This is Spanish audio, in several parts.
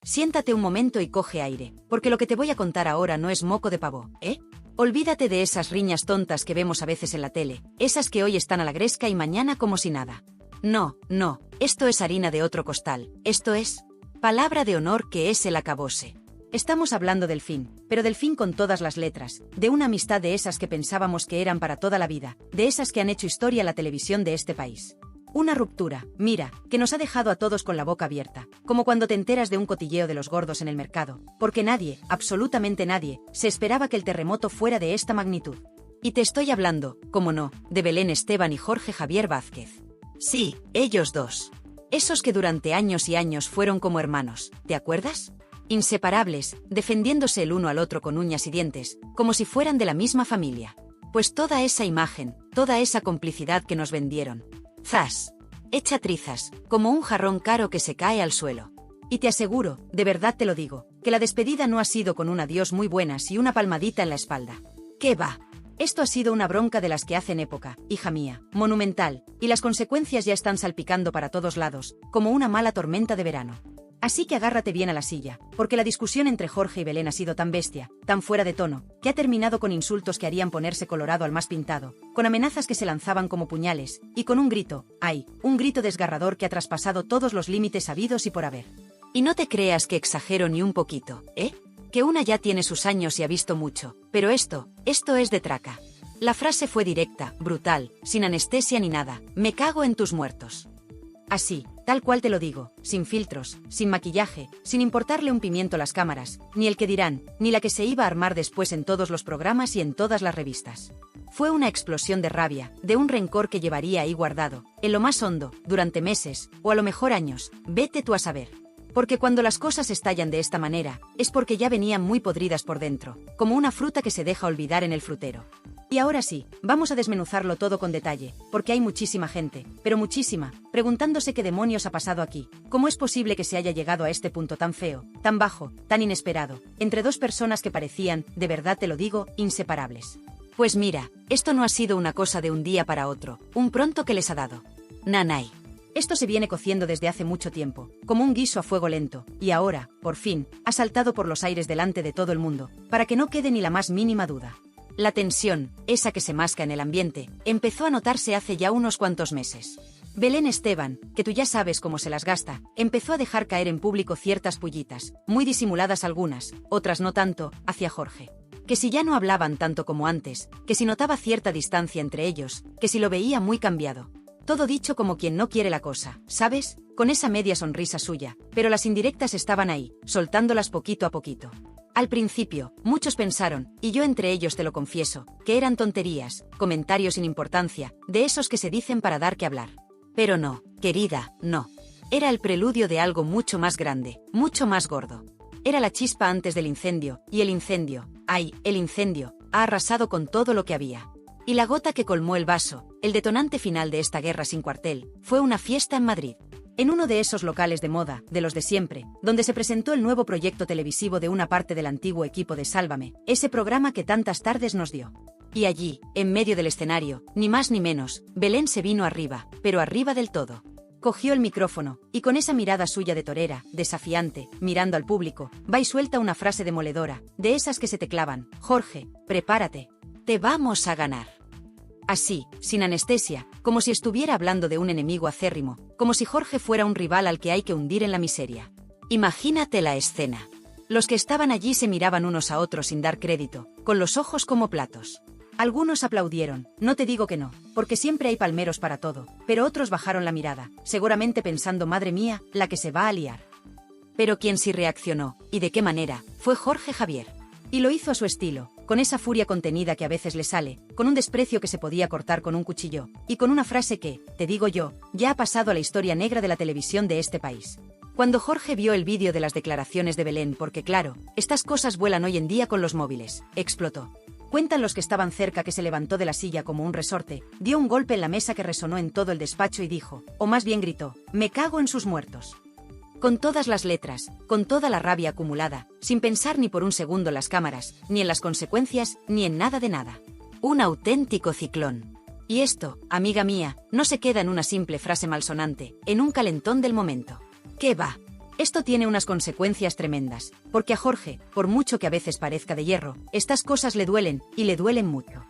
siéntate un momento y coge aire, porque lo que te voy a contar ahora no es moco de pavo, ¿eh? Olvídate de esas riñas tontas que vemos a veces en la tele, esas que hoy están a la gresca y mañana como si nada. No, no, esto es harina de otro costal, esto es palabra de honor que es el acabose. Estamos hablando del fin, pero del fin con todas las letras, de una amistad de esas que pensábamos que eran para toda la vida, de esas que han hecho historia la televisión de este país. Una ruptura, mira, que nos ha dejado a todos con la boca abierta, como cuando te enteras de un cotilleo de los gordos en el mercado, porque nadie, absolutamente nadie, se esperaba que el terremoto fuera de esta magnitud. Y te estoy hablando, como no, de Belén Esteban y Jorge Javier Vázquez. Sí, ellos dos. Esos que durante años y años fueron como hermanos, ¿te acuerdas? Inseparables, defendiéndose el uno al otro con uñas y dientes, como si fueran de la misma familia. Pues toda esa imagen, toda esa complicidad que nos vendieron. ¡Zas! Hecha trizas, como un jarrón caro que se cae al suelo. Y te aseguro, de verdad te lo digo, que la despedida no ha sido con un adiós muy buenas y una palmadita en la espalda. ¿Qué va? Esto ha sido una bronca de las que hacen época, hija mía, monumental, y las consecuencias ya están salpicando para todos lados, como una mala tormenta de verano. Así que agárrate bien a la silla, porque la discusión entre Jorge y Belén ha sido tan bestia, tan fuera de tono, que ha terminado con insultos que harían ponerse colorado al más pintado, con amenazas que se lanzaban como puñales, y con un grito, ¡ay!, un grito desgarrador que ha traspasado todos los límites habidos y por haber. Y no te creas que exagero ni un poquito, ¿eh? Que una ya tiene sus años y ha visto mucho, pero esto es de traca. La frase fue directa, brutal, sin anestesia ni nada, me cago en tus muertos. Así, tal cual te lo digo, sin filtros, sin maquillaje, sin importarle un pimiento las cámaras, ni el que dirán, ni la que se iba a armar después en todos los programas y en todas las revistas. Fue una explosión de rabia, de un rencor que llevaría ahí guardado, en lo más hondo, durante meses, o a lo mejor años, vete tú a saber. Porque cuando las cosas estallan de esta manera, es porque ya venían muy podridas por dentro, como una fruta que se deja olvidar en el frutero. Y ahora sí, vamos a desmenuzarlo todo con detalle, porque hay muchísima gente, pero muchísima, preguntándose qué demonios ha pasado aquí, cómo es posible que se haya llegado a este punto tan feo, tan bajo, tan inesperado, entre dos personas que parecían, de verdad te lo digo, inseparables. Pues mira, esto no ha sido una cosa de un día para otro, un pronto que les ha dado. Nanay. Esto se viene cociendo desde hace mucho tiempo, como un guiso a fuego lento, y ahora, por fin, ha saltado por los aires delante de todo el mundo, para que no quede ni la más mínima duda. La tensión, esa que se masca en el ambiente, empezó a notarse hace ya unos cuantos meses. Belén Esteban, que tú ya sabes cómo se las gasta, empezó a dejar caer en público ciertas pullitas, muy disimuladas algunas, otras no tanto, hacia Jorge. Que si ya no hablaban tanto como antes, que si notaba cierta distancia entre ellos, que si lo veía muy cambiado. Todo dicho como quien no quiere la cosa, ¿sabes? Con esa media sonrisa suya, pero las indirectas estaban ahí, soltándolas poquito a poquito. Al principio, muchos pensaron, y yo entre ellos te lo confieso, que eran tonterías, comentarios sin importancia, de esos que se dicen para dar que hablar. Pero no, querida, no. Era el preludio de algo mucho más grande, mucho más gordo. Era la chispa antes del incendio, y el incendio, ¡ay!, el incendio, ha arrasado con todo lo que había. Y la gota que colmó el vaso, el detonante final de esta guerra sin cuartel, fue una fiesta en Madrid. En uno de esos locales de moda, de los de siempre, donde se presentó el nuevo proyecto televisivo de una parte del antiguo equipo de Sálvame, ese programa que tantas tardes nos dio. Y allí, en medio del escenario, ni más ni menos, Belén se vino arriba, pero arriba del todo. Cogió el micrófono, y con esa mirada suya de torera, desafiante, mirando al público, va y suelta una frase demoledora, de esas que se te clavan: Jorge, prepárate, te vamos a ganar. Así, sin anestesia, como si estuviera hablando de un enemigo acérrimo, como si Jorge fuera un rival al que hay que hundir en la miseria. Imagínate la escena. Los que estaban allí se miraban unos a otros sin dar crédito, con los ojos como platos. Algunos aplaudieron, no te digo que no, porque siempre hay palmeros para todo, pero otros bajaron la mirada, seguramente pensando: madre mía, la que se va a liar. Pero quien sí reaccionó, y de qué manera, fue Jorge Javier. Y lo hizo a su estilo, con esa furia contenida que a veces le sale, con un desprecio que se podía cortar con un cuchillo, y con una frase que, te digo yo, ya ha pasado a la historia negra de la televisión de este país. Cuando Jorge vio el vídeo de las declaraciones de Belén, porque claro, estas cosas vuelan hoy en día con los móviles, explotó. Cuentan los que estaban cerca que se levantó de la silla como un resorte, dio un golpe en la mesa que resonó en todo el despacho y dijo, o más bien gritó: me cago en sus muertos. Con todas las letras, con toda la rabia acumulada, sin pensar ni por un segundo en las cámaras, ni en las consecuencias, ni en nada de nada. Un auténtico ciclón. Y esto, amiga mía, no se queda en una simple frase malsonante, en un calentón del momento. ¿Qué va? Esto tiene unas consecuencias tremendas, porque a Jorge, por mucho que a veces parezca de hierro, estas cosas le duelen, y le duelen mucho.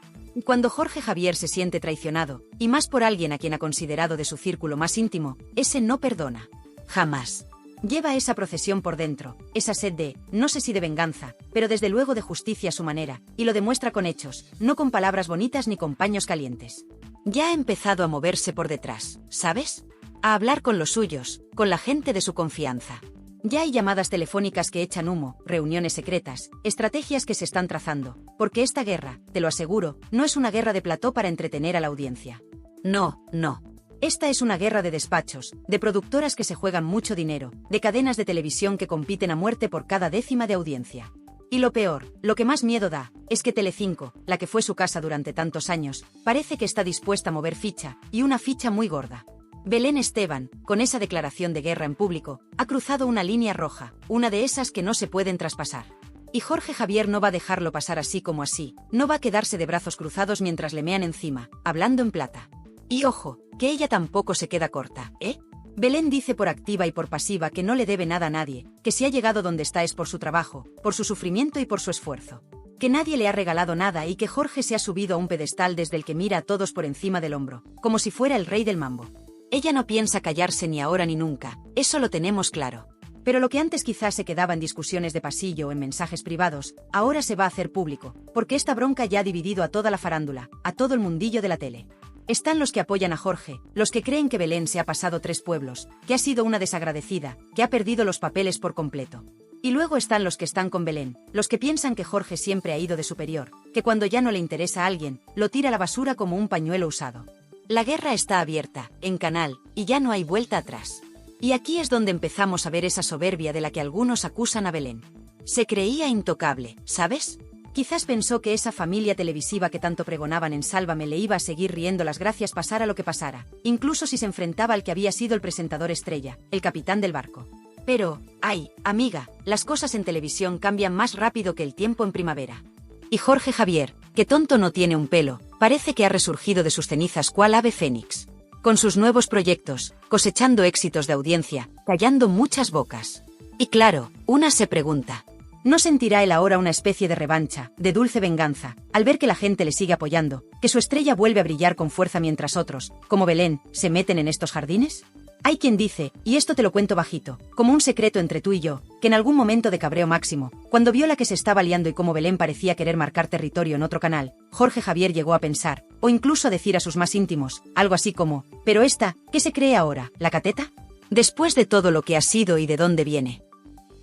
Cuando Jorge Javier se siente traicionado, y más por alguien a quien ha considerado de su círculo más íntimo, ese no perdona. Jamás. Lleva esa procesión por dentro, esa sed de, no sé si de venganza, pero desde luego de justicia a su manera, y lo demuestra con hechos, no con palabras bonitas ni con paños calientes. Ya ha empezado a moverse por detrás, ¿sabes? A hablar con los suyos, con la gente de su confianza. Ya hay llamadas telefónicas que echan humo, reuniones secretas, estrategias que se están trazando, porque esta guerra, te lo aseguro, no es una guerra de plató para entretener a la audiencia. No, no. Esta es una guerra de despachos, de productoras que se juegan mucho dinero, de cadenas de televisión que compiten a muerte por cada décima de audiencia. Y lo peor, lo que más miedo da, es que Telecinco, la que fue su casa durante tantos años, parece que está dispuesta a mover ficha, y una ficha muy gorda. Belén Esteban, con esa declaración de guerra en público, ha cruzado una línea roja, una de esas que no se pueden traspasar. Y Jorge Javier no va a dejarlo pasar así como así, no va a quedarse de brazos cruzados mientras le mean encima, hablando en plata. Y ojo, que ella tampoco se queda corta, ¿eh? Belén dice por activa y por pasiva que no le debe nada a nadie, que si ha llegado donde está es por su trabajo, por su sufrimiento y por su esfuerzo. Que nadie le ha regalado nada y que Jorge se ha subido a un pedestal desde el que mira a todos por encima del hombro, como si fuera el rey del mambo. Ella no piensa callarse ni ahora ni nunca, eso lo tenemos claro. Pero lo que antes quizás se quedaba en discusiones de pasillo o en mensajes privados, ahora se va a hacer público, porque esta bronca ya ha dividido a toda la farándula, a todo el mundillo de la tele. Están los que apoyan a Jorge, los que creen que Belén se ha pasado 3 pueblos, que ha sido una desagradecida, que ha perdido los papeles por completo. Y luego están los que están con Belén, los que piensan que Jorge siempre ha ido de superior, que cuando ya no le interesa a alguien, lo tira a la basura como un pañuelo usado. La guerra está abierta, en canal, y ya no hay vuelta atrás. Y aquí es donde empezamos a ver esa soberbia de la que algunos acusan a Belén. Se creía intocable, ¿sabes? Quizás pensó que esa familia televisiva que tanto pregonaban en Sálvame le iba a seguir riendo las gracias pasara lo que pasara, incluso si se enfrentaba al que había sido el presentador estrella, el capitán del barco. Pero, ay, amiga, las cosas en televisión cambian más rápido que el tiempo en primavera. Y Jorge Javier, que tonto no tiene un pelo, parece que ha resurgido de sus cenizas cual ave fénix. Con sus nuevos proyectos, cosechando éxitos de audiencia, callando muchas bocas. Y claro, una se pregunta, ¿no sentirá él ahora una especie de revancha, de dulce venganza, al ver que la gente le sigue apoyando, que su estrella vuelve a brillar con fuerza mientras otros, como Belén, se meten en estos jardines? Hay quien dice, y esto te lo cuento bajito, como un secreto entre tú y yo, que en algún momento de cabreo máximo, cuando vio la que se estaba liando y cómo Belén parecía querer marcar territorio en otro canal, Jorge Javier llegó a pensar, o incluso a decir a sus más íntimos, algo así como, ¿pero esta, qué se cree ahora, la cateta? Después de todo lo que ha sido y de dónde viene.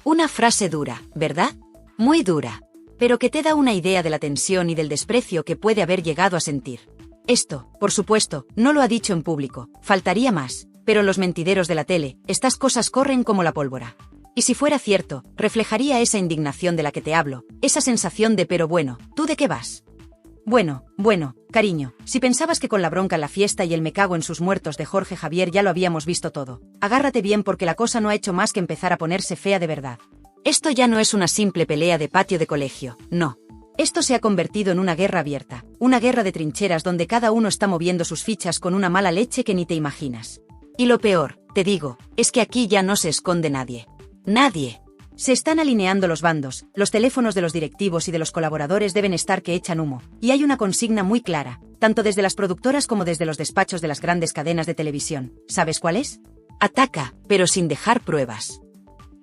Una frase dura, ¿verdad? Muy dura, pero que te da una idea de la tensión y del desprecio que puede haber llegado a sentir. Esto, por supuesto, no lo ha dicho en público, faltaría más. Pero en los mentideros de la tele, estas cosas corren como la pólvora. Y si fuera cierto, reflejaría esa indignación de la que te hablo, esa sensación de pero bueno, ¿tú de qué vas? Bueno, cariño, si pensabas que con la bronca en la fiesta y el me cago en sus muertos de Jorge Javier ya lo habíamos visto todo, agárrate bien porque la cosa no ha hecho más que empezar a ponerse fea de verdad. Esto ya no es una simple pelea de patio de colegio, no. Esto se ha convertido en una guerra abierta, una guerra de trincheras donde cada uno está moviendo sus fichas con una mala leche que ni te imaginas. Y lo peor, te digo, es que aquí ya no se esconde nadie. Nadie. Se están alineando los bandos, los teléfonos de los directivos y de los colaboradores deben estar que echan humo, y hay una consigna muy clara, tanto desde las productoras como desde los despachos de las grandes cadenas de televisión. ¿Sabes cuál es? Ataca, pero sin dejar pruebas.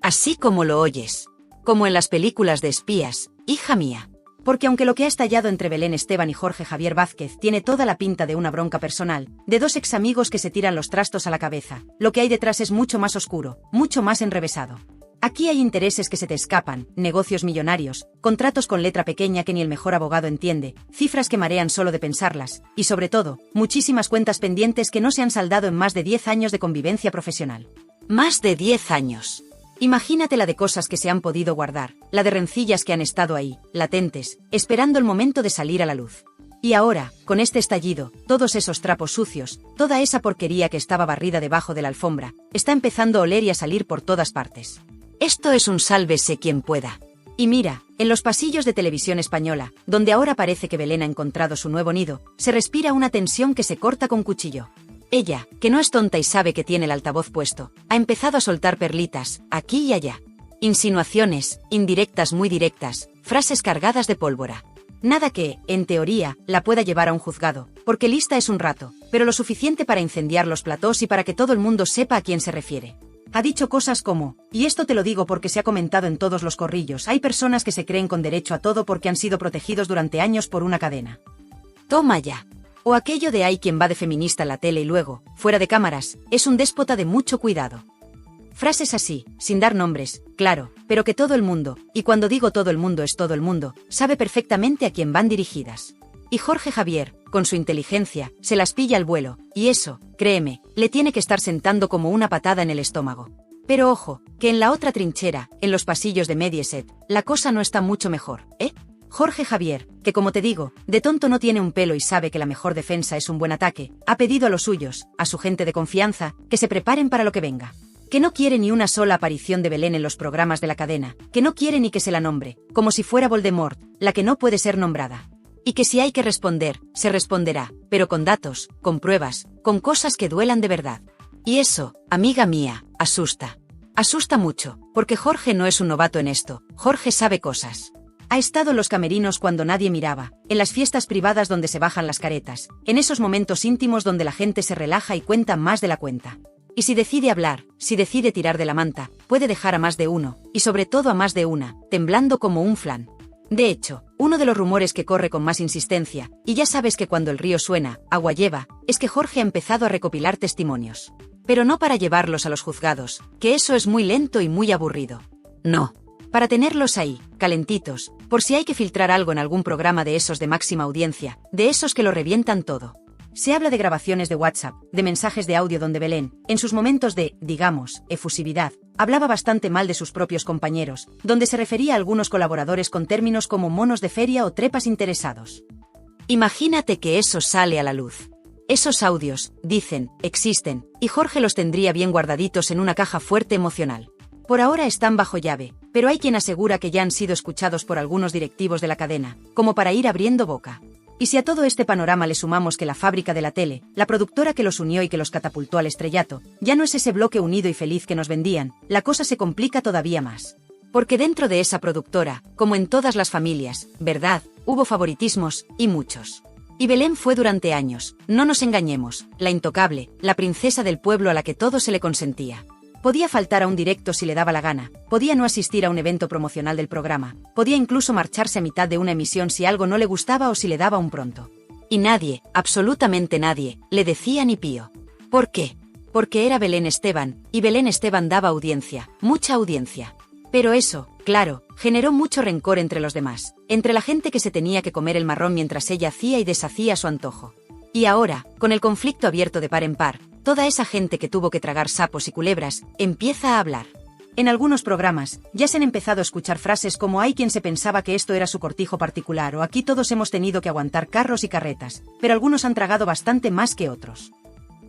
Así como lo oyes. Como en las películas de espías, hija mía. Porque aunque lo que ha estallado entre Belén Esteban y Jorge Javier Vázquez tiene toda la pinta de una bronca personal, de 2 examigos que se tiran los trastos a la cabeza, lo que hay detrás es mucho más oscuro, mucho más enrevesado. Aquí hay intereses que se te escapan, negocios millonarios, contratos con letra pequeña que ni el mejor abogado entiende, cifras que marean solo de pensarlas, y sobre todo, muchísimas cuentas pendientes que no se han saldado en más de 10 años de convivencia profesional. Más de 10 años. Imagínate la de cosas que se han podido guardar, la de rencillas que han estado ahí, latentes, esperando el momento de salir a la luz. Y ahora, con este estallido, todos esos trapos sucios, toda esa porquería que estaba barrida debajo de la alfombra, está empezando a oler y a salir por todas partes. Esto es un sálvese quien pueda. Y mira, en los pasillos de Televisión Española, donde ahora parece que Belén ha encontrado su nuevo nido, se respira una tensión que se corta con cuchillo. Ella, que no es tonta y sabe que tiene el altavoz puesto, ha empezado a soltar perlitas, aquí y allá. Insinuaciones, indirectas muy directas, frases cargadas de pólvora. Nada que, en teoría, la pueda llevar a un juzgado, porque lista es un rato, pero lo suficiente para incendiar los platós y para que todo el mundo sepa a quién se refiere. Ha dicho cosas como, y esto te lo digo porque se ha comentado en todos los corrillos, hay personas que se creen con derecho a todo porque han sido protegidos durante años por una cadena. Toma ya. O aquello de hay quien va de feminista en la tele y luego, fuera de cámaras, es un déspota de mucho cuidado. Frases así, sin dar nombres, claro, pero que todo el mundo, y cuando digo todo el mundo es todo el mundo, sabe perfectamente a quién van dirigidas. Y Jorge Javier, con su inteligencia, se las pilla al vuelo, y eso, créeme, le tiene que estar sentando como una patada en el estómago. Pero ojo, que en la otra trinchera, en los pasillos de Mediaset, la cosa no está mucho mejor, ¿eh? Jorge Javier, que como te digo, de tonto no tiene un pelo y sabe que la mejor defensa es un buen ataque, ha pedido a los suyos, a su gente de confianza, que se preparen para lo que venga. Que no quiere ni una sola aparición de Belén en los programas de la cadena, que no quiere ni que se la nombre, como si fuera Voldemort, la que no puede ser nombrada. Y que si hay que responder, se responderá, pero con datos, con pruebas, con cosas que duelan de verdad. Y eso, amiga mía, asusta. Asusta mucho, porque Jorge no es un novato en esto, Jorge sabe cosas. Ha estado en los camerinos cuando nadie miraba, en las fiestas privadas donde se bajan las caretas, en esos momentos íntimos donde la gente se relaja y cuenta más de la cuenta. Y si decide hablar, si decide tirar de la manta, puede dejar a más de uno, y sobre todo a más de una, temblando como un flan. De hecho, uno de los rumores que corre con más insistencia, y ya sabes que cuando el río suena, agua lleva, es que Jorge ha empezado a recopilar testimonios. Pero no para llevarlos a los juzgados, que eso es muy lento y muy aburrido. No. Para tenerlos ahí, calentitos, por si hay que filtrar algo en algún programa de esos de máxima audiencia, de esos que lo revientan todo. Se habla de grabaciones de WhatsApp, de mensajes de audio donde Belén, en sus momentos de, digamos, efusividad, hablaba bastante mal de sus propios compañeros, donde se refería a algunos colaboradores con términos como monos de feria o trepas interesados. Imagínate que eso sale a la luz. Esos audios, dicen, existen, y Jorge los tendría bien guardaditos en una caja fuerte emocional. Por ahora están bajo llave, pero hay quien asegura que ya han sido escuchados por algunos directivos de la cadena, como para ir abriendo boca. Y si a todo este panorama le sumamos que la fábrica de la tele, la productora que los unió y que los catapultó al estrellato, ya no es ese bloque unido y feliz que nos vendían, la cosa se complica todavía más. Porque dentro de esa productora, como en todas las familias, ¿verdad?, hubo favoritismos, y muchos. Y Belén fue durante años, no nos engañemos, la intocable, la princesa del pueblo a la que todo se le consentía. Podía faltar a un directo si le daba la gana, podía no asistir a un evento promocional del programa, podía incluso marcharse a mitad de una emisión si algo no le gustaba o si le daba un pronto. Y nadie, absolutamente nadie, le decía ni pío. ¿Por qué? Porque era Belén Esteban, y Belén Esteban daba audiencia, mucha audiencia. Pero eso, claro, generó mucho rencor entre los demás, entre la gente que se tenía que comer el marrón mientras ella hacía y deshacía a su antojo. Y ahora, con el conflicto abierto de par en par, toda esa gente que tuvo que tragar sapos y culebras, empieza a hablar. En algunos programas, ya se han empezado a escuchar frases como hay quien se pensaba que esto era su cortijo particular o aquí todos hemos tenido que aguantar carros y carretas, pero algunos han tragado bastante más que otros.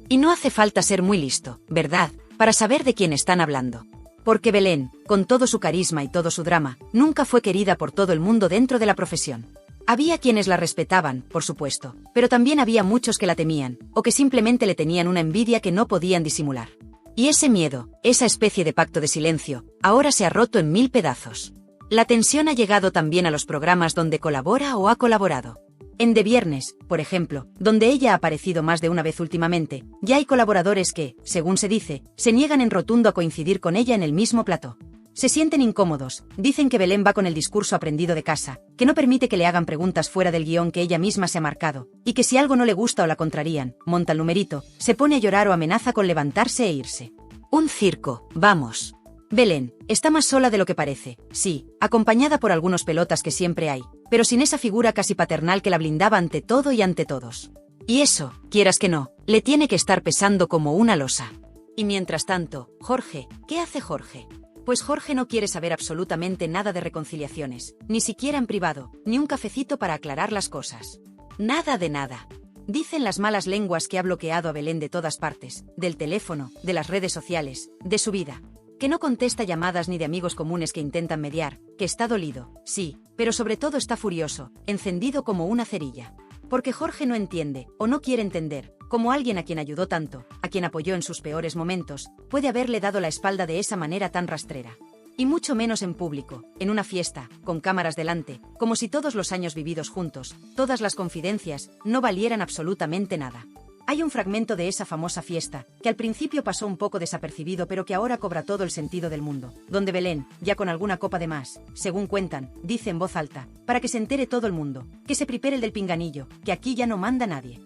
Y no hace falta ser muy listo, ¿verdad?, para saber de quién están hablando. Porque Belén, con todo su carisma y todo su drama, nunca fue querida por todo el mundo dentro de la profesión. Había quienes la respetaban, por supuesto, pero también había muchos que la temían, o que simplemente le tenían una envidia que no podían disimular. Y ese miedo, esa especie de pacto de silencio, ahora se ha roto en 1000 pedazos. La tensión ha llegado también a los programas donde colabora o ha colaborado. En De Viernes, por ejemplo, donde ella ha aparecido más de una vez últimamente, ya hay colaboradores que, según se dice, se niegan en rotundo a coincidir con ella en el mismo plató. Se sienten incómodos, dicen que Belén va con el discurso aprendido de casa, que no permite que le hagan preguntas fuera del guión que ella misma se ha marcado, y que si algo no le gusta o la contrarían, monta el numerito, se pone a llorar o amenaza con levantarse e irse. Un circo, vamos. Belén, está más sola de lo que parece, sí, acompañada por algunos pelotas que siempre hay, pero sin esa figura casi paternal que la blindaba ante todo y ante todos. Y eso, quieras que no, le tiene que estar pesando como una losa. Y mientras tanto, Jorge, ¿qué hace Jorge? Pues Jorge no quiere saber absolutamente nada de reconciliaciones, ni siquiera en privado, ni un cafecito para aclarar las cosas. Nada de nada. Dicen las malas lenguas que ha bloqueado a Belén de todas partes, del teléfono, de las redes sociales, de su vida. Que no contesta llamadas ni de amigos comunes que intentan mediar, que está dolido, sí, pero sobre todo está furioso, encendido como una cerilla. Porque Jorge no entiende, o no quiere entender, como alguien a quien ayudó tanto, a quien apoyó en sus peores momentos, puede haberle dado la espalda de esa manera tan rastrera. Y mucho menos en público, en una fiesta, con cámaras delante, como si todos los años vividos juntos, todas las confidencias, no valieran absolutamente nada. Hay un fragmento de esa famosa fiesta, que al principio pasó un poco desapercibido pero que ahora cobra todo el sentido del mundo, donde Belén, ya con alguna copa de más, según cuentan, dice en voz alta, para que se entere todo el mundo, que se prepare el del pinganillo, que aquí ya no manda nadie.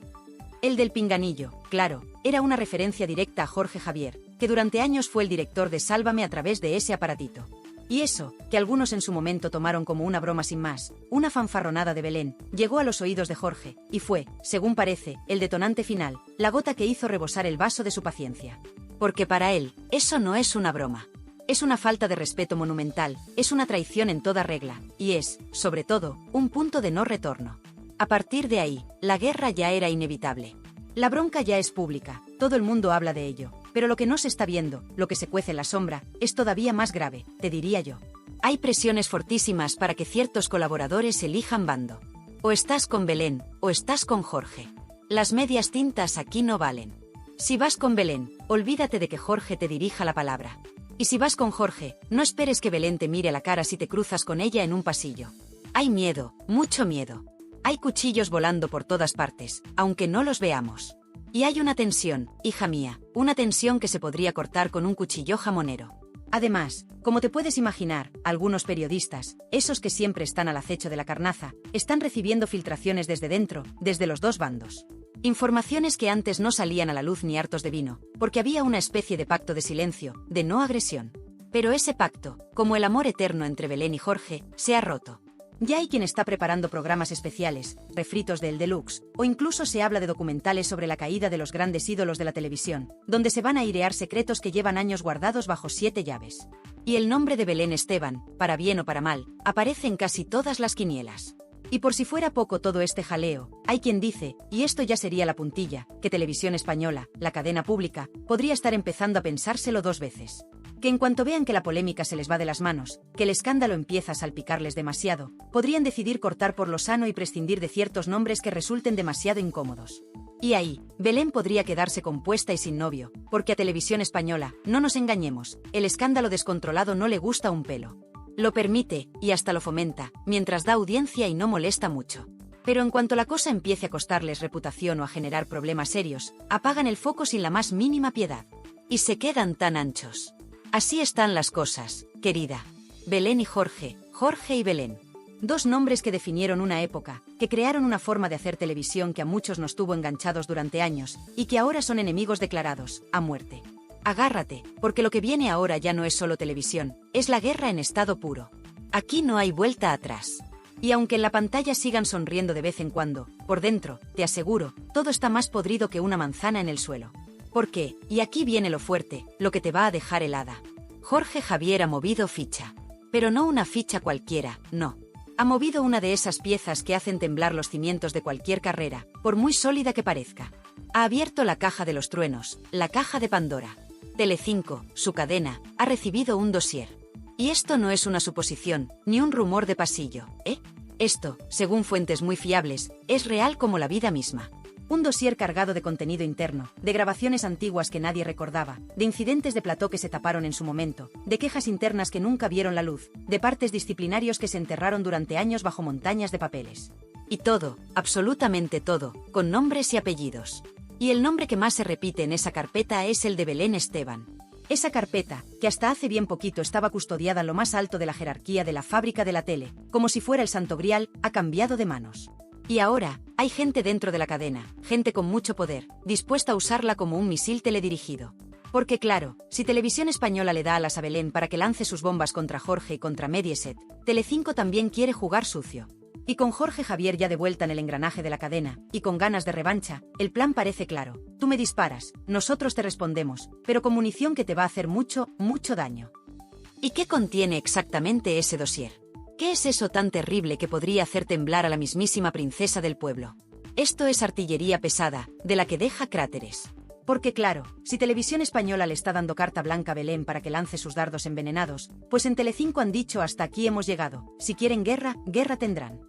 El del pinganillo, claro, era una referencia directa a Jorge Javier, que durante años fue el director de Sálvame a través de ese aparatito. Y eso, que algunos en su momento tomaron como una broma sin más, una fanfarronada de Belén, llegó a los oídos de Jorge, y fue, según parece, el detonante final, la gota que hizo rebosar el vaso de su paciencia. Porque para él, eso no es una broma. Es una falta de respeto monumental, es una traición en toda regla, y es, sobre todo, un punto de no retorno. A partir de ahí, la guerra ya era inevitable. La bronca ya es pública, todo el mundo habla de ello, pero lo que no se está viendo, lo que se cuece en la sombra, es todavía más grave, te diría yo. Hay presiones fortísimas para que ciertos colaboradores elijan bando. O estás con Belén, o estás con Jorge. Las medias tintas aquí no valen. Si vas con Belén, olvídate de que Jorge te dirija la palabra. Y si vas con Jorge, no esperes que Belén te mire la cara si te cruzas con ella en un pasillo. Hay miedo, mucho miedo. Hay cuchillos volando por todas partes, aunque no los veamos. Y hay una tensión, hija mía, una tensión que se podría cortar con un cuchillo jamonero. Además, como te puedes imaginar, algunos periodistas, esos que siempre están al acecho de la carnaza, están recibiendo filtraciones desde dentro, desde los dos bandos. Informaciones que antes no salían a la luz ni hartos de vino, porque había una especie de pacto de silencio, de no agresión. Pero ese pacto, como el amor eterno entre Belén y Jorge, se ha roto. Ya hay quien está preparando programas especiales, refritos del Deluxe, o incluso se habla de documentales sobre la caída de los grandes ídolos de la televisión, donde se van a airear secretos que llevan años guardados bajo 7 llaves. Y el nombre de Belén Esteban, para bien o para mal, aparece en casi todas las quinielas. Y por si fuera poco todo este jaleo, hay quien dice, y esto ya sería la puntilla, que Televisión Española, la cadena pública, podría estar empezando a pensárselo 2 veces. Que en cuanto vean que la polémica se les va de las manos, que el escándalo empieza a salpicarles demasiado, podrían decidir cortar por lo sano y prescindir de ciertos nombres que resulten demasiado incómodos. Y ahí, Belén podría quedarse compuesta y sin novio, porque a Televisión Española, no nos engañemos, el escándalo descontrolado no le gusta un pelo. Lo permite, y hasta lo fomenta, mientras da audiencia y no molesta mucho. Pero en cuanto la cosa empiece a costarles reputación o a generar problemas serios, apagan el foco sin la más mínima piedad. Y se quedan tan anchos. Así están las cosas, querida. Belén y Jorge, Jorge y Belén. 2 nombres que definieron una época, que crearon una forma de hacer televisión que a muchos nos tuvo enganchados durante años, y que ahora son enemigos declarados, a muerte. Agárrate, porque lo que viene ahora ya no es solo televisión, es la guerra en estado puro. Aquí no hay vuelta atrás. Y aunque en la pantalla sigan sonriendo de vez en cuando, por dentro, te aseguro, todo está más podrido que una manzana en el suelo. ¿Por qué? Y aquí viene lo fuerte, lo que te va a dejar helada. Jorge Javier ha movido ficha. Pero no una ficha cualquiera, no. Ha movido una de esas piezas que hacen temblar los cimientos de cualquier carrera, por muy sólida que parezca. Ha abierto la caja de los truenos, la caja de Pandora. Telecinco, su cadena, ha recibido un dossier. Y esto no es una suposición, ni un rumor de pasillo, ¿eh? Esto, según fuentes muy fiables, es real como la vida misma. Un dossier cargado de contenido interno, de grabaciones antiguas que nadie recordaba, de incidentes de plató que se taparon en su momento, de quejas internas que nunca vieron la luz, de partes disciplinarios que se enterraron durante años bajo montañas de papeles. Y todo, absolutamente todo, con nombres y apellidos. Y el nombre que más se repite en esa carpeta es el de Belén Esteban. Esa carpeta, que hasta hace bien poquito estaba custodiada en lo más alto de la jerarquía de la fábrica de la tele, como si fuera el santo grial, ha cambiado de manos. Y ahora, hay gente dentro de la cadena, gente con mucho poder, dispuesta a usarla como un misil teledirigido. Porque claro, si Televisión Española le da alas a Belén para que lance sus bombas contra Jorge y contra Mediaset, Telecinco también quiere jugar sucio. Y con Jorge Javier ya de vuelta en el engranaje de la cadena, y con ganas de revancha, el plan parece claro. Tú me disparas, nosotros te respondemos, pero con munición que te va a hacer mucho, mucho daño. ¿Y qué contiene exactamente ese dossier? ¿Qué es eso tan terrible que podría hacer temblar a la mismísima princesa del pueblo? Esto es artillería pesada, de la que deja cráteres. Porque claro, si Televisión Española le está dando carta blanca a Belén para que lance sus dardos envenenados, pues en Telecinco han dicho hasta aquí hemos llegado, si quieren guerra, guerra tendrán.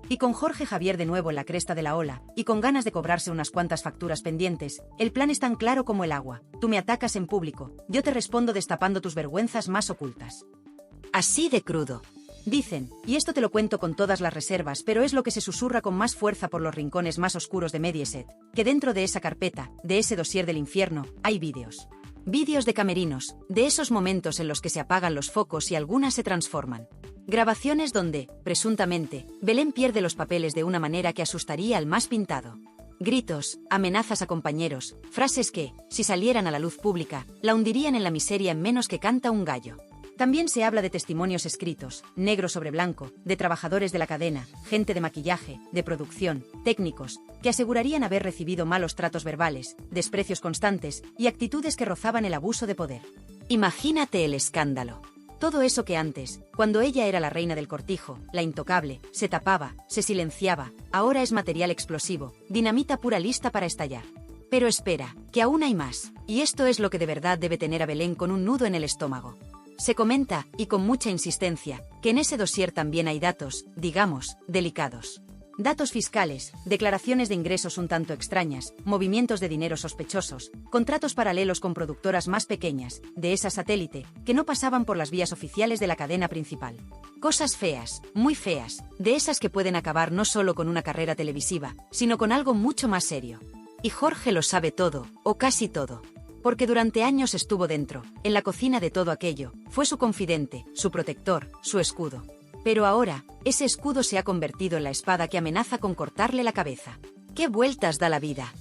Y con Jorge Javier de nuevo en la cresta de la ola, y con ganas de cobrarse unas cuantas facturas pendientes, el plan es tan claro como el agua. Tú me atacas en público, yo te respondo destapando tus vergüenzas más ocultas. Así de crudo. Dicen, y esto te lo cuento con todas las reservas, pero es lo que se susurra con más fuerza por los rincones más oscuros de Mediaset, que dentro de esa carpeta, de ese dossier del infierno, hay vídeos. Vídeos de camerinos, de esos momentos en los que se apagan los focos y algunas se transforman. Grabaciones donde, presuntamente, Belén pierde los papeles de una manera que asustaría al más pintado. Gritos, amenazas a compañeros, frases que, si salieran a la luz pública, la hundirían en la miseria en menos que canta un gallo. También se habla de testimonios escritos, negro sobre blanco, de trabajadores de la cadena, gente de maquillaje, de producción, técnicos, que asegurarían haber recibido malos tratos verbales, desprecios constantes y actitudes que rozaban el abuso de poder. Imagínate el escándalo. Todo eso que antes, cuando ella era la reina del cortijo, la intocable, se tapaba, se silenciaba, ahora es material explosivo, dinamita pura lista para estallar. Pero espera, que aún hay más, y esto es lo que de verdad debe tener a Belén con un nudo en el estómago. Se comenta, y con mucha insistencia, que en ese dossier también hay datos, digamos, delicados. Datos fiscales, declaraciones de ingresos un tanto extrañas, movimientos de dinero sospechosos, contratos paralelos con productoras más pequeñas, de esa satélite, que no pasaban por las vías oficiales de la cadena principal. Cosas feas, muy feas, de esas que pueden acabar no solo con una carrera televisiva, sino con algo mucho más serio. Y Jorge lo sabe todo, o casi todo. Porque durante años estuvo dentro, en la cocina de todo aquello, fue su confidente, su protector, su escudo. Pero ahora, ese escudo se ha convertido en la espada que amenaza con cortarle la cabeza. ¿Qué vueltas da la vida,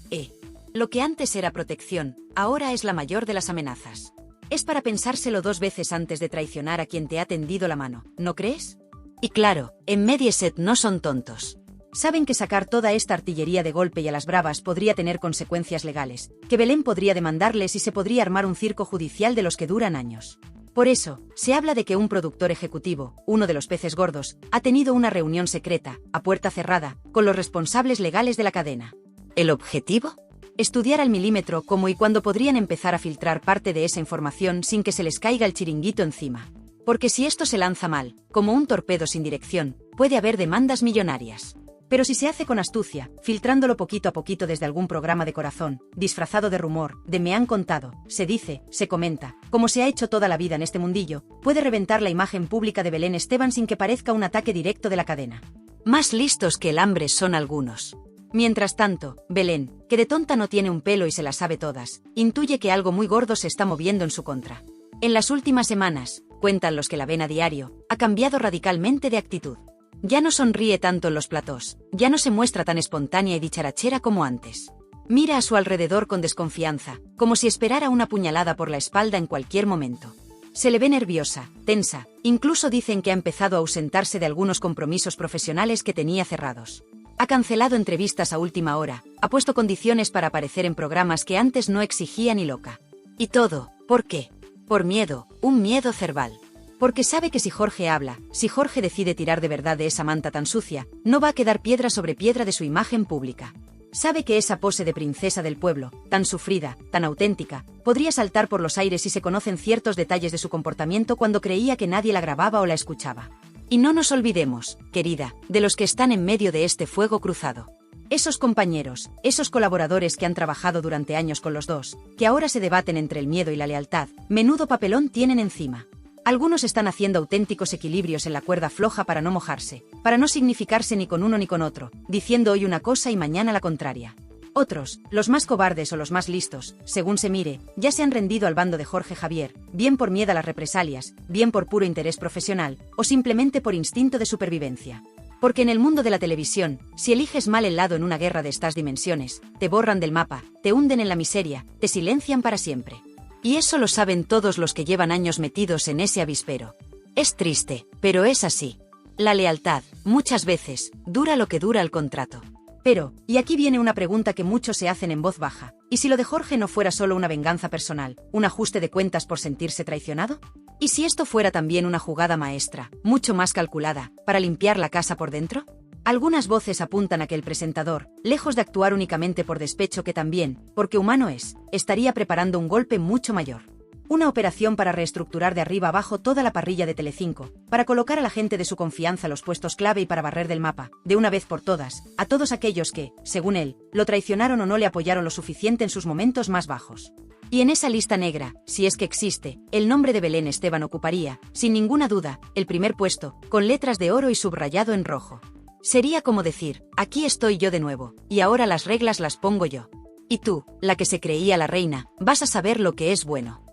Lo que antes era protección, ahora es la mayor de las amenazas. Es para pensárselo 2 veces antes de traicionar a quien te ha tendido la mano, ¿no crees? Y claro, en Mediaset no son tontos. Saben que sacar toda esta artillería de golpe y a las bravas podría tener consecuencias legales, que Belén podría demandarles y se podría armar un circo judicial de los que duran años. Por eso, se habla de que un productor ejecutivo, uno de los peces gordos, ha tenido una reunión secreta, a puerta cerrada, con los responsables legales de la cadena. ¿El objetivo? Estudiar al milímetro cómo y cuándo podrían empezar a filtrar parte de esa información sin que se les caiga el chiringuito encima. Porque si esto se lanza mal, como un torpedo sin dirección, puede haber demandas millonarias. Pero si se hace con astucia, filtrándolo poquito a poquito desde algún programa de corazón, disfrazado de rumor, de me han contado, se dice, se comenta, como se ha hecho toda la vida en este mundillo, puede reventar la imagen pública de Belén Esteban sin que parezca un ataque directo de la cadena. Más listos que el hambre son algunos. Mientras tanto, Belén, que de tonta no tiene un pelo y se las sabe todas, intuye que algo muy gordo se está moviendo en su contra. En las últimas semanas, cuentan los que la ven a diario, ha cambiado radicalmente de actitud. Ya no sonríe tanto en los platós, ya no se muestra tan espontánea y dicharachera como antes. Mira a su alrededor con desconfianza, como si esperara una puñalada por la espalda en cualquier momento. Se le ve nerviosa, tensa, incluso dicen que ha empezado a ausentarse de algunos compromisos profesionales que tenía cerrados. Ha cancelado entrevistas a última hora, ha puesto condiciones para aparecer en programas que antes no exigía ni loca. Y todo, ¿por qué? Por miedo, un miedo cerval. Porque sabe que si Jorge habla, si Jorge decide tirar de verdad de esa manta tan sucia, no va a quedar piedra sobre piedra de su imagen pública. Sabe que esa pose de princesa del pueblo, tan sufrida, tan auténtica, podría saltar por los aires si se conocen ciertos detalles de su comportamiento cuando creía que nadie la grababa o la escuchaba. Y no nos olvidemos, querida, de los que están en medio de este fuego cruzado. Esos compañeros, esos colaboradores que han trabajado durante años con los dos, que ahora se debaten entre el miedo y la lealtad, menudo papelón tienen encima. Algunos están haciendo auténticos equilibrios en la cuerda floja para no mojarse, para no significarse ni con uno ni con otro, diciendo hoy una cosa y mañana la contraria. Otros, los más cobardes o los más listos, según se mire, ya se han rendido al bando de Jorge Javier, bien por miedo a las represalias, bien por puro interés profesional, o simplemente por instinto de supervivencia. Porque en el mundo de la televisión, si eliges mal el lado en una guerra de estas dimensiones, te borran del mapa, te hunden en la miseria, te silencian para siempre. Y eso lo saben todos los que llevan años metidos en ese avispero. Es triste, pero es así. La lealtad, muchas veces, dura lo que dura el contrato. Pero, y aquí viene una pregunta que muchos se hacen en voz baja, ¿y si lo de Jorge no fuera solo una venganza personal, un ajuste de cuentas por sentirse traicionado? ¿Y si esto fuera también una jugada maestra, mucho más calculada, para limpiar la casa por dentro? Algunas voces apuntan a que el presentador, lejos de actuar únicamente por despecho que también, porque humano es, estaría preparando un golpe mucho mayor. Una operación para reestructurar de arriba abajo toda la parrilla de Telecinco, para colocar a la gente de su confianza a los puestos clave y para barrer del mapa, de una vez por todas, a todos aquellos que, según él, lo traicionaron o no le apoyaron lo suficiente en sus momentos más bajos. Y en esa lista negra, si es que existe, el nombre de Belén Esteban ocuparía, sin ninguna duda, el primer puesto, con letras de oro y subrayado en rojo. Sería como decir, aquí estoy yo de nuevo, y ahora las reglas las pongo yo. Y tú, la que se creía la reina, vas a saber lo que es bueno.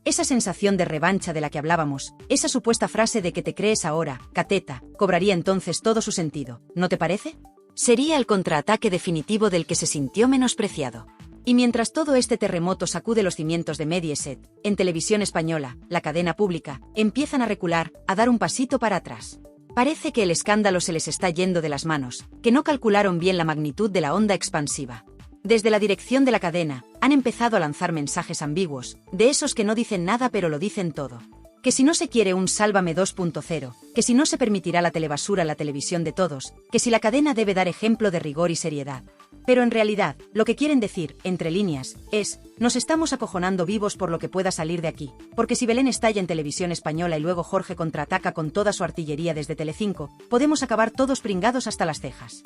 Esa sensación de revancha de la que hablábamos, esa supuesta frase de que te crees ahora, cateta, cobraría entonces todo su sentido, ¿no te parece? Sería el contraataque definitivo del que se sintió menospreciado. Y mientras todo este terremoto sacude los cimientos de Mediaset, en Televisión Española, la cadena pública, empiezan a recular, a dar un pasito para atrás. Parece que el escándalo se les está yendo de las manos, que no calcularon bien la magnitud de la onda expansiva. Desde la dirección de la cadena, han empezado a lanzar mensajes ambiguos, de esos que no dicen nada pero lo dicen todo. Que si no se quiere un Sálvame 2.0, que si no se permitirá la telebasura en la televisión de todos, que si la cadena debe dar ejemplo de rigor y seriedad. Pero en realidad, lo que quieren decir, entre líneas, es, nos estamos acojonando vivos por lo que pueda salir de aquí, porque si Belén estalla en Televisión Española y luego Jorge contraataca con toda su artillería desde Telecinco, podemos acabar todos pringados hasta las cejas.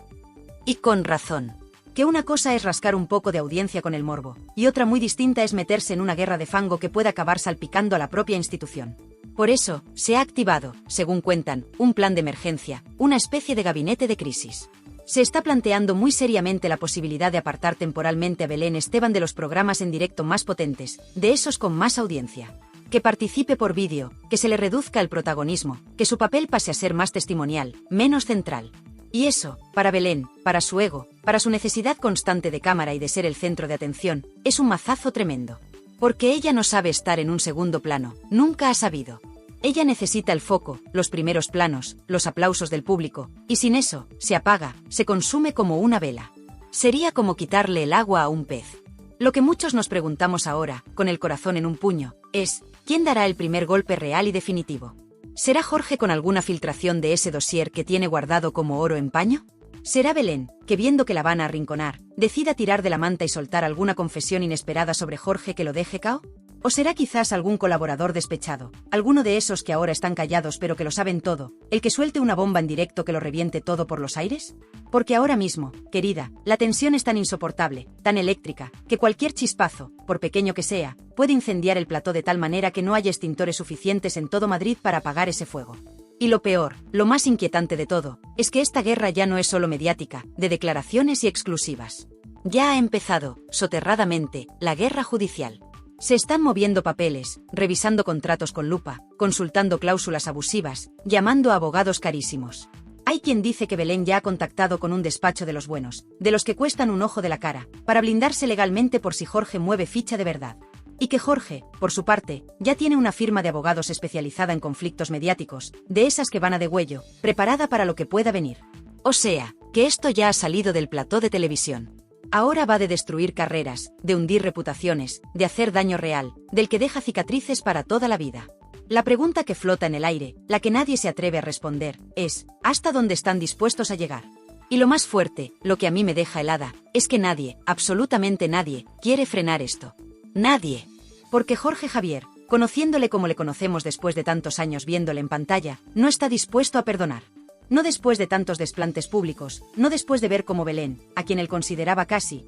Y con razón. Que una cosa es rascar un poco de audiencia con el morbo, y otra muy distinta es meterse en una guerra de fango que pueda acabar salpicando a la propia institución. Por eso, se ha activado, según cuentan, un plan de emergencia, una especie de gabinete de crisis. Se está planteando muy seriamente la posibilidad de apartar temporalmente a Belén Esteban de los programas en directo más potentes, de esos con más audiencia. Que participe por vídeo, que se le reduzca el protagonismo, que su papel pase a ser más testimonial, menos central. Y eso, para Belén, para su ego, para su necesidad constante de cámara y de ser el centro de atención, es un mazazo tremendo. Porque ella no sabe estar en un segundo plano, nunca ha sabido. Ella necesita el foco, los primeros planos, los aplausos del público, y sin eso, se apaga, se consume como una vela. Sería como quitarle el agua a un pez. Lo que muchos nos preguntamos ahora, con el corazón en un puño, es, ¿quién dará el primer golpe real y definitivo? ¿Será Jorge con alguna filtración de ese dossier que tiene guardado como oro en paño? ¿Será Belén, que viendo que la van a arrinconar, decida tirar de la manta y soltar alguna confesión inesperada sobre Jorge que lo deje cao? ¿O será quizás algún colaborador despechado, alguno de esos que ahora están callados pero que lo saben todo, el que suelte una bomba en directo que lo reviente todo por los aires? Porque ahora mismo, querida, la tensión es tan insoportable, tan eléctrica, que cualquier chispazo, por pequeño que sea, puede incendiar el plató de tal manera que no haya extintores suficientes en todo Madrid para apagar ese fuego. Y lo peor, lo más inquietante de todo, es que esta guerra ya no es solo mediática, de declaraciones y exclusivas. Ya ha empezado, soterradamente, la guerra judicial. Se están moviendo papeles, revisando contratos con lupa, consultando cláusulas abusivas, llamando a abogados carísimos. Hay quien dice que Belén ya ha contactado con un despacho de los buenos, de los que cuestan un ojo de la cara, para blindarse legalmente por si Jorge mueve ficha de verdad. Y que Jorge, por su parte, ya tiene una firma de abogados especializada en conflictos mediáticos, de esas que van a degüello, preparada para lo que pueda venir. O sea, que esto ya ha salido del plató de televisión. Ahora va de destruir carreras, de hundir reputaciones, de hacer daño real, del que deja cicatrices para toda la vida. La pregunta que flota en el aire, la que nadie se atreve a responder, es, ¿hasta dónde están dispuestos a llegar? Y lo más fuerte, lo que a mí me deja helada, es que nadie, absolutamente nadie, quiere frenar esto. Nadie. Porque Jorge Javier, conociéndole como le conocemos después de tantos años viéndole en pantalla, no está dispuesto a perdonar. No después de tantos desplantes públicos, no después de ver cómo Belén, a quien él consideraba casi,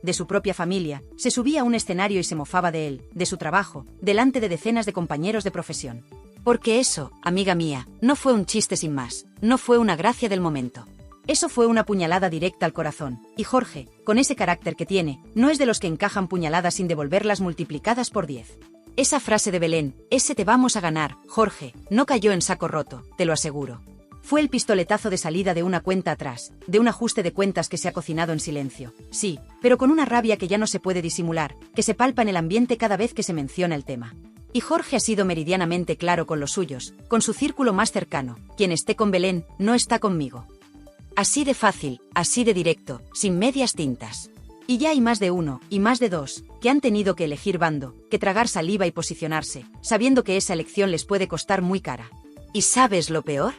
de su propia familia, se subía a un escenario y se mofaba de él, de su trabajo, delante de decenas de compañeros de profesión. Porque eso, amiga mía, no fue un chiste sin más, no fue una gracia del momento. Eso fue una puñalada directa al corazón, y Jorge, con ese carácter que tiene, no es de los que encajan puñaladas sin devolverlas multiplicadas por 10. Esa frase de Belén, ese te vamos a ganar, Jorge, no cayó en saco roto, te lo aseguro. Fue el pistoletazo de salida de una cuenta atrás, de un ajuste de cuentas que se ha cocinado en silencio. Sí, pero con una rabia que ya no se puede disimular, que se palpa en el ambiente cada vez que se menciona el tema. Y Jorge ha sido meridianamente claro con los suyos, con su círculo más cercano, quien esté con Belén, no está conmigo. Así de fácil, así de directo, sin medias tintas. Y ya hay más de uno, y más de dos, que han tenido que elegir bando, que tragar saliva y posicionarse, sabiendo que esa elección les puede costar muy cara. ¿Y sabes lo peor?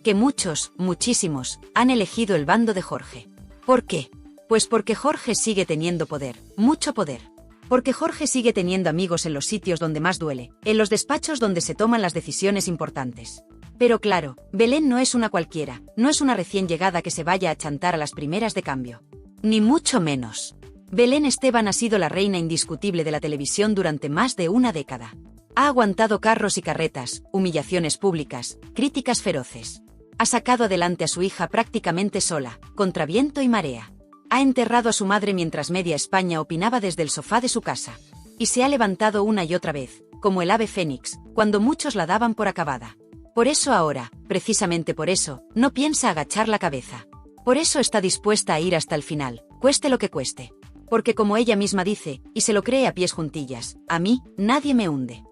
Que muchos, muchísimos, han elegido el bando de Jorge. ¿Por qué? Pues porque Jorge sigue teniendo poder, mucho poder. Porque Jorge sigue teniendo amigos en los sitios donde más duele, en los despachos donde se toman las decisiones importantes. Pero claro, Belén no es una cualquiera, no es una recién llegada que se vaya a chantar a las primeras de cambio. Ni mucho menos. Belén Esteban ha sido la reina indiscutible de la televisión durante más de una década. Ha aguantado carros y carretas, humillaciones públicas, críticas feroces. Ha sacado adelante a su hija prácticamente sola, contra viento y marea. Ha enterrado a su madre mientras media España opinaba desde el sofá de su casa. Y se ha levantado una y otra vez, como el ave fénix, cuando muchos la daban por acabada. Por eso ahora, precisamente por eso, no piensa agachar la cabeza. Por eso está dispuesta a ir hasta el final, cueste lo que cueste. Porque como ella misma dice, y se lo cree a pies juntillas, a mí, nadie me hunde.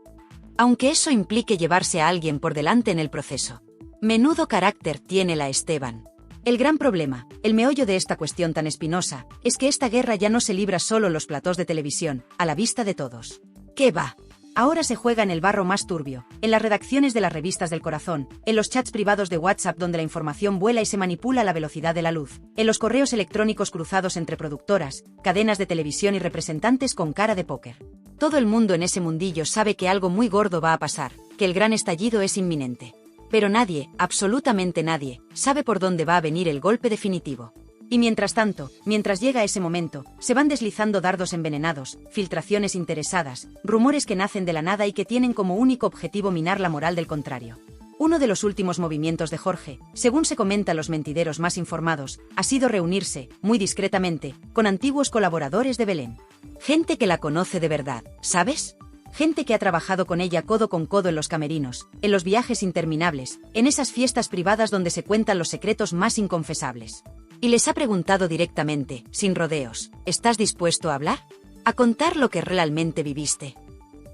Aunque eso implique llevarse a alguien por delante en el proceso. Menudo carácter tiene la Esteban. El gran problema, el meollo de esta cuestión tan espinosa, es que esta guerra ya no se libra solo en los platós de televisión, a la vista de todos. ¿Qué va? Ahora se juega en el barro más turbio, en las redacciones de las revistas del corazón, en los chats privados de WhatsApp donde la información vuela y se manipula a la velocidad de la luz, en los correos electrónicos cruzados entre productoras, cadenas de televisión y representantes con cara de póker. Todo el mundo en ese mundillo sabe que algo muy gordo va a pasar, que el gran estallido es inminente. Pero nadie, absolutamente nadie, sabe por dónde va a venir el golpe definitivo. Y mientras tanto, mientras llega ese momento, se van deslizando dardos envenenados, filtraciones interesadas, rumores que nacen de la nada y que tienen como único objetivo minar la moral del contrario. Uno de los últimos movimientos de Jorge, según se comenta los mentideros más informados, ha sido reunirse, muy discretamente, con antiguos colaboradores de Belén. Gente que la conoce de verdad, ¿sabes? Gente que ha trabajado con ella codo con codo en los camerinos, en los viajes interminables, en esas fiestas privadas donde se cuentan los secretos más inconfesables. Y les ha preguntado directamente, sin rodeos, ¿estás dispuesto a hablar? ¿A contar lo que realmente viviste?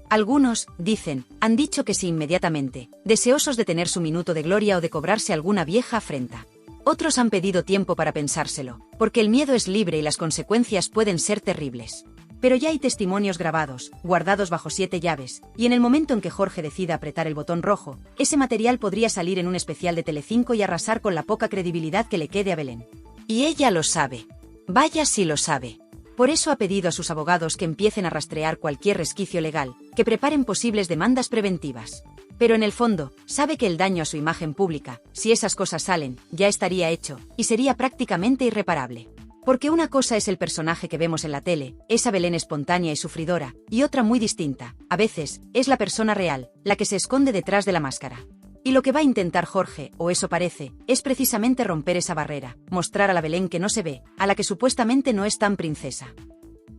Algunos, dicen, han dicho que sí inmediatamente, deseosos de tener su minuto de gloria o de cobrarse alguna vieja afrenta. Otros han pedido tiempo para pensárselo, porque el miedo es libre y las consecuencias pueden ser terribles. Pero ya hay testimonios grabados, guardados bajo 7 llaves, y en el momento en que Jorge decida apretar el botón rojo, ese material podría salir en un especial de Telecinco y arrasar con la poca credibilidad que le quede a Belén. Y ella lo sabe. Vaya si lo sabe. Por eso ha pedido a sus abogados que empiecen a rastrear cualquier resquicio legal, que preparen posibles demandas preventivas. Pero en el fondo, sabe que el daño a su imagen pública, si esas cosas salen, ya estaría hecho, y sería prácticamente irreparable. Porque una cosa es el personaje que vemos en la tele, esa Belén espontánea y sufridora, y otra muy distinta, a veces, es la persona real, la que se esconde detrás de la máscara. Y lo que va a intentar Jorge, o eso parece, es precisamente romper esa barrera, mostrar a la Belén que no se ve, a la que supuestamente no es tan princesa.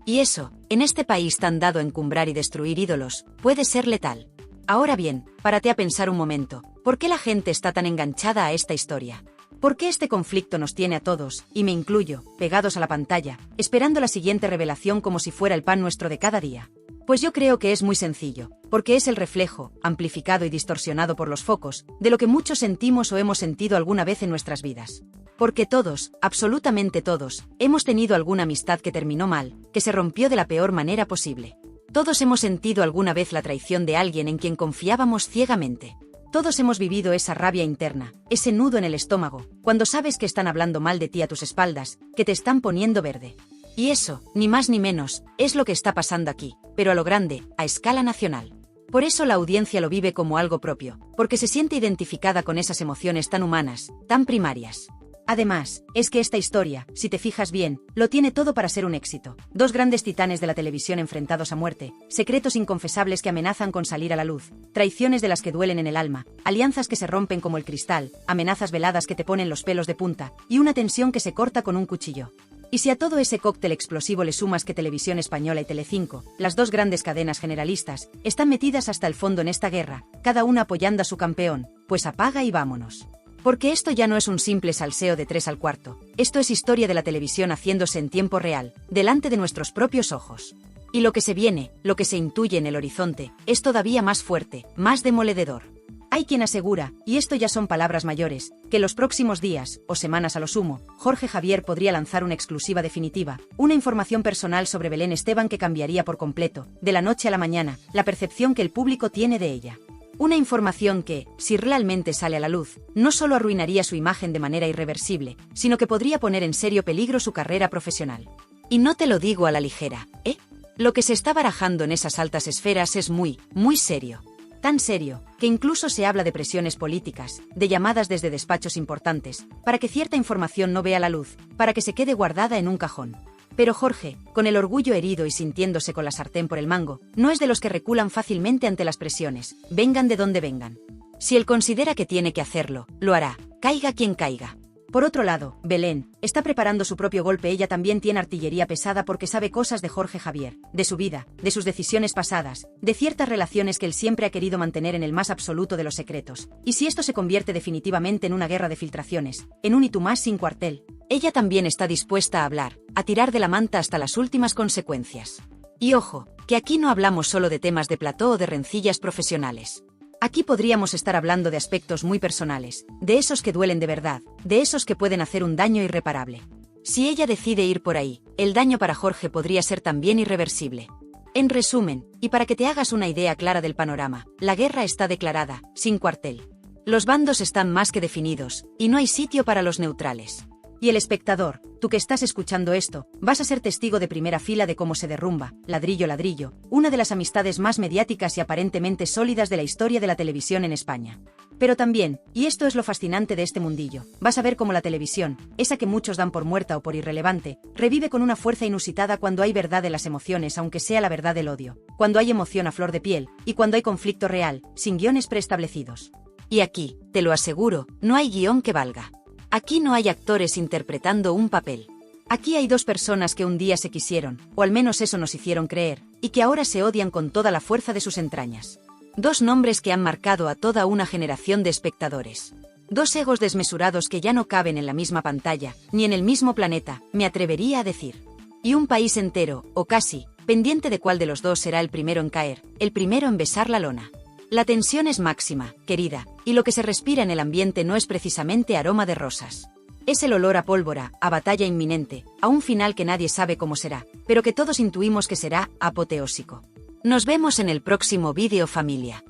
Y eso, en este país tan dado a encumbrar y destruir ídolos, puede ser letal. Ahora bien, párate a pensar un momento, ¿por qué la gente está tan enganchada a esta historia? ¿Por qué este conflicto nos tiene a todos, y me incluyo, pegados a la pantalla, esperando la siguiente revelación como si fuera el pan nuestro de cada día? Pues yo creo que es muy sencillo, porque es el reflejo, amplificado y distorsionado por los focos, de lo que muchos sentimos o hemos sentido alguna vez en nuestras vidas. Porque todos, absolutamente todos, hemos tenido alguna amistad que terminó mal, que se rompió de la peor manera posible. Todos hemos sentido alguna vez la traición de alguien en quien confiábamos ciegamente. Todos hemos vivido esa rabia interna, ese nudo en el estómago, cuando sabes que están hablando mal de ti a tus espaldas, que te están poniendo verde. Y eso, ni más ni menos, es lo que está pasando aquí, pero a lo grande, a escala nacional. Por eso la audiencia lo vive como algo propio, porque se siente identificada con esas emociones tan humanas, tan primarias. Además, es que esta historia, si te fijas bien, lo tiene todo para ser un éxito. Dos grandes titanes de la televisión enfrentados a muerte, secretos inconfesables que amenazan con salir a la luz, traiciones de las que duelen en el alma, alianzas que se rompen como el cristal, amenazas veladas que te ponen los pelos de punta, y una tensión que se corta con un cuchillo. Y si a todo ese cóctel explosivo le sumas que Televisión Española y Telecinco, las dos grandes cadenas generalistas, están metidas hasta el fondo en esta guerra, cada una apoyando a su campeón, pues apaga y vámonos. Porque esto ya no es un simple salseo de 3 al cuarto, esto es historia de la televisión haciéndose en tiempo real, delante de nuestros propios ojos. Y lo que se viene, lo que se intuye en el horizonte, es todavía más fuerte, más demoledor. Hay quien asegura, y esto ya son palabras mayores, que en los próximos días, o semanas a lo sumo, Jorge Javier podría lanzar una exclusiva definitiva, una información personal sobre Belén Esteban que cambiaría por completo, de la noche a la mañana, la percepción que el público tiene de ella. Una información que, si realmente sale a la luz, no solo arruinaría su imagen de manera irreversible, sino que podría poner en serio peligro su carrera profesional. Y no te lo digo a la ligera, ¿eh? Lo que se está barajando en esas altas esferas es muy, muy serio. Tan serio, que incluso se habla de presiones políticas, de llamadas desde despachos importantes, para que cierta información no vea la luz, para que se quede guardada en un cajón. Pero Jorge, con el orgullo herido y sintiéndose con la sartén por el mango, no es de los que reculan fácilmente ante las presiones, vengan de donde vengan. Si él considera que tiene que hacerlo, lo hará, caiga quien caiga. Por otro lado, Belén está preparando su propio golpe. Ella también tiene artillería pesada porque sabe cosas de Jorge Javier, de su vida, de sus decisiones pasadas, de ciertas relaciones que él siempre ha querido mantener en el más absoluto de los secretos. Y si esto se convierte definitivamente en una guerra de filtraciones, en un y tú más sin cuartel, ella también está dispuesta a hablar, a tirar de la manta hasta las últimas consecuencias. Y ojo, que aquí no hablamos solo de temas de plató o de rencillas profesionales. Aquí podríamos estar hablando de aspectos muy personales, de esos que duelen de verdad, de esos que pueden hacer un daño irreparable. Si ella decide ir por ahí, el daño para Jorge podría ser también irreversible. En resumen, y para que te hagas una idea clara del panorama, la guerra está declarada, sin cuartel. Los bandos están más que definidos, y no hay sitio para los neutrales. Y el espectador, tú que estás escuchando esto, vas a ser testigo de primera fila de cómo se derrumba, ladrillo a ladrillo, una de las amistades más mediáticas y aparentemente sólidas de la historia de la televisión en España. Pero también, y esto es lo fascinante de este mundillo, vas a ver cómo la televisión, esa que muchos dan por muerta o por irrelevante, revive con una fuerza inusitada cuando hay verdad de las emociones, aunque sea la verdad del odio, cuando hay emoción a flor de piel, y cuando hay conflicto real, sin guiones preestablecidos. Y aquí, te lo aseguro, no hay guión que valga. Aquí no hay actores interpretando un papel. Aquí hay dos personas que un día se quisieron, o al menos eso nos hicieron creer, y que ahora se odian con toda la fuerza de sus entrañas. Dos nombres que han marcado a toda una generación de espectadores. Dos egos desmesurados que ya no caben en la misma pantalla, ni en el mismo planeta, me atrevería a decir. Y un país entero, o casi, pendiente de cuál de los dos será el primero en caer, el primero en besar la lona. La tensión es máxima, querida, y lo que se respira en el ambiente no es precisamente aroma de rosas. Es el olor a pólvora, a batalla inminente, a un final que nadie sabe cómo será, pero que todos intuimos que será apoteósico. Nos vemos en el próximo vídeo, familia.